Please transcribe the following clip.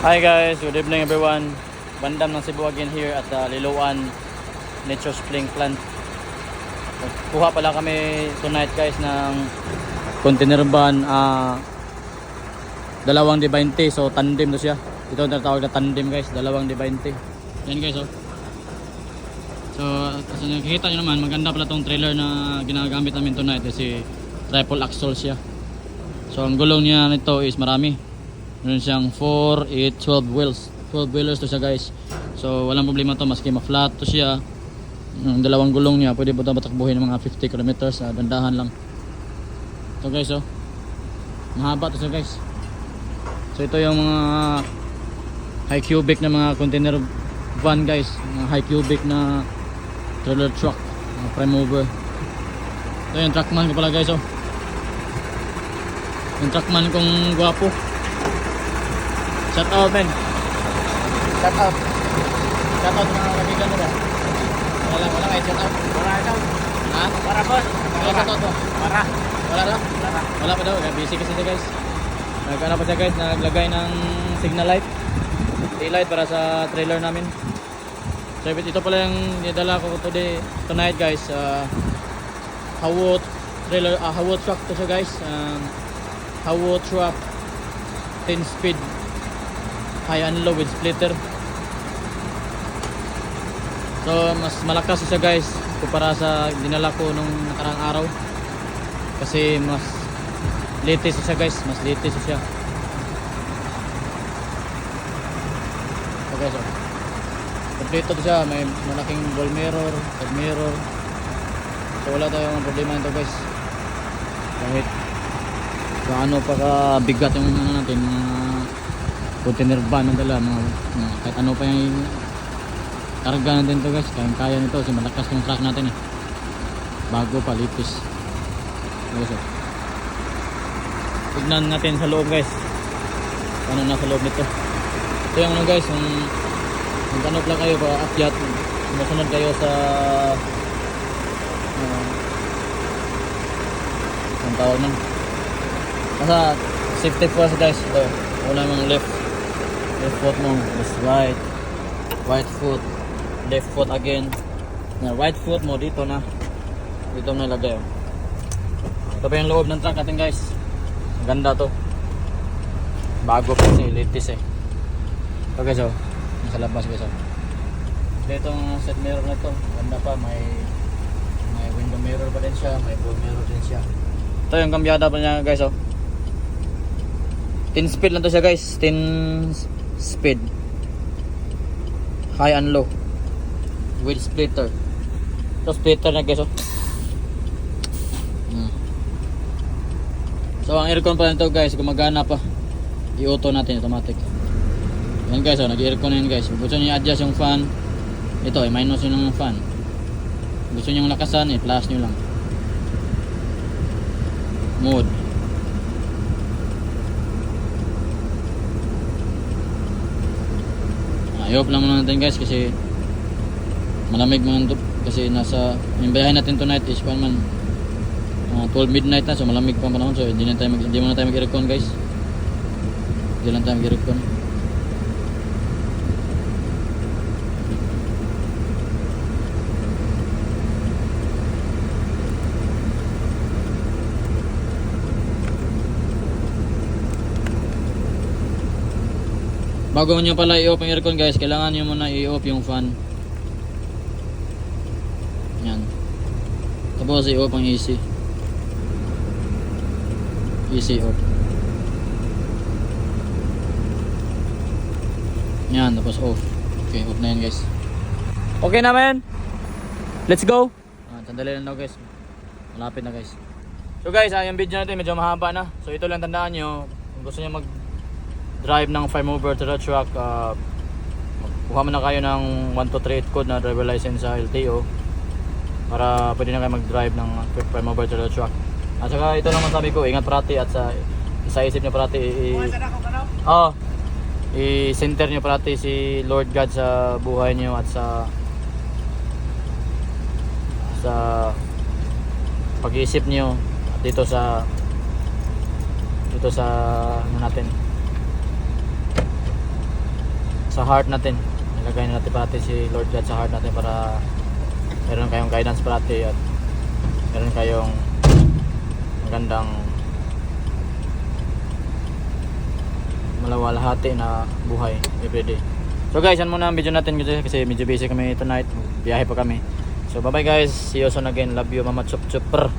Hi guys, good evening everyone. Bandam ng Cebu again here at Liloan Nature Spring Plant. Kuha pala kami tonight guys ng container van 2D20, so tandem to siya. Ito ang tinatawag na tandem guys, 2D20. Yan guys oh. So kasi nakikita nyo naman, maganda pala tong trailer na ginagamit namin tonight kasi triple axle siya. So ang gulong niya nito is marami. Meron siyang 4, 8, 12 wheels. 12 wheelers to siya guys. So walang problema to, maski ma-flat to siya. Yung dalawang gulong niya, pwede po ito matakbuhin ng mga 50 kilometers. Dandahan lang. Ito guys oh. Mahaba to siya guys. So ito yung mga high cubic na mga container van guys. Mga high cubic na trailer truck, mga prime mover. Ito yung truckman ko pala guys oh. Yung truckman kong gwapo. Shout out men. Shout out. Shout out mga kaibigan mo ba? Wala kayo shout out. Wala daw. Ha? Para boss. Wala shout out ba? Para. Wala daw? Wala pa daw. Busy kasi siya guys. Nagkana pa siya guys. Naglagay ng signal light. Daylight para sa trailer namin. So ito pala yung nidala ko tonight guys. Hawo trailer, Hawo truck to siya guys. Hawo truck 10 speed high and low with splitter. So mas malakas siya guys kumpara sa dinala ko nung nakarang araw kasi mas latest siya guys, mas latest siya. Okay, so kompleto to siya, may malaking ball mirror, side mirror. So wala tayong problema nito guys, kahit gaano pa ka bigat yung ano natin, mga container van na dala, mga kahit ano pa yung karga natin to guys, kaya nito kasi malakas yung truck natin eh, bago pa, litis. Okay, so tignan natin sa loob guys, ano nasa loob nito. Ito yung ano guys, yung ano pala kayo pa akyat, masunod kayo sa ang tawag nun, nasa safety first guys. Ito una mong left foot mo is right foot, left foot again na right foot mo dito na lagay oh. Ito pa yung loob ng truck natin guys, maganda to, bago pa kasi latest eh. Okay, so nasa labas guys oh. Ito itong set mirror na to, maganda pa, may window mirror pa din siya, may full mirror din siya. Ito yung kambyada pa niya guys oh. 10 speed lang to siya guys, 10 speed high and low with splitter. Ito splitter na guys oh. So ang aircon pa nito guys, gumagana pa, i-auto natin, automatic. Yan guys oh, nag-aircon na yan guys. Gusto nyo i-adjust yung fan, ito i-minus yung fan. Gusto nyo yung lakasan, i-plus nyo lang. Mode. I-off lang muna natin guys kasi malamig mga kasi nasa yung bayahin natin tonight is 12 midnight na, so malamig pa panahon, so hindi muna tayo mag-aircon guys, hindi lang tayo mag-aircon. Bago nyo pala i-off yung aircon guys, kailangan nyo muna i-off yung fan. Yan. Tapos i-off ang AC. AC off. Yan, tapos off. Okay, off na yan guys. Okay na men. Let's go. Sandali lang daw guys. Malapit na guys. So guys, yung video natin medyo mahaba na. So ito lang tandaan nyo, kung gusto nyo drive ng 5 mover to the truck, kuha mo na kayo ng 1238 code na driver license sa LTO para pwede na kayo mag-drive ng 5 mover to the truck. At saka ito lang masabi ko, ingat parati at sa isip nyo parati i-center nyo parati si Lord God sa buhay nyo at sa pag-iisip nyo dito sa ano natin, sa heart natin. Ilagay na natin parati si Lord God sa heart natin para meron kayong guidance parati at meron kayong magandang malawalhati na buhay everyday. So guys, yan muna ang video natin kasi medyo busy kami tonight. Biyahe pa kami. So bye bye guys. See you soon again. Love you Mama Chup Chuper.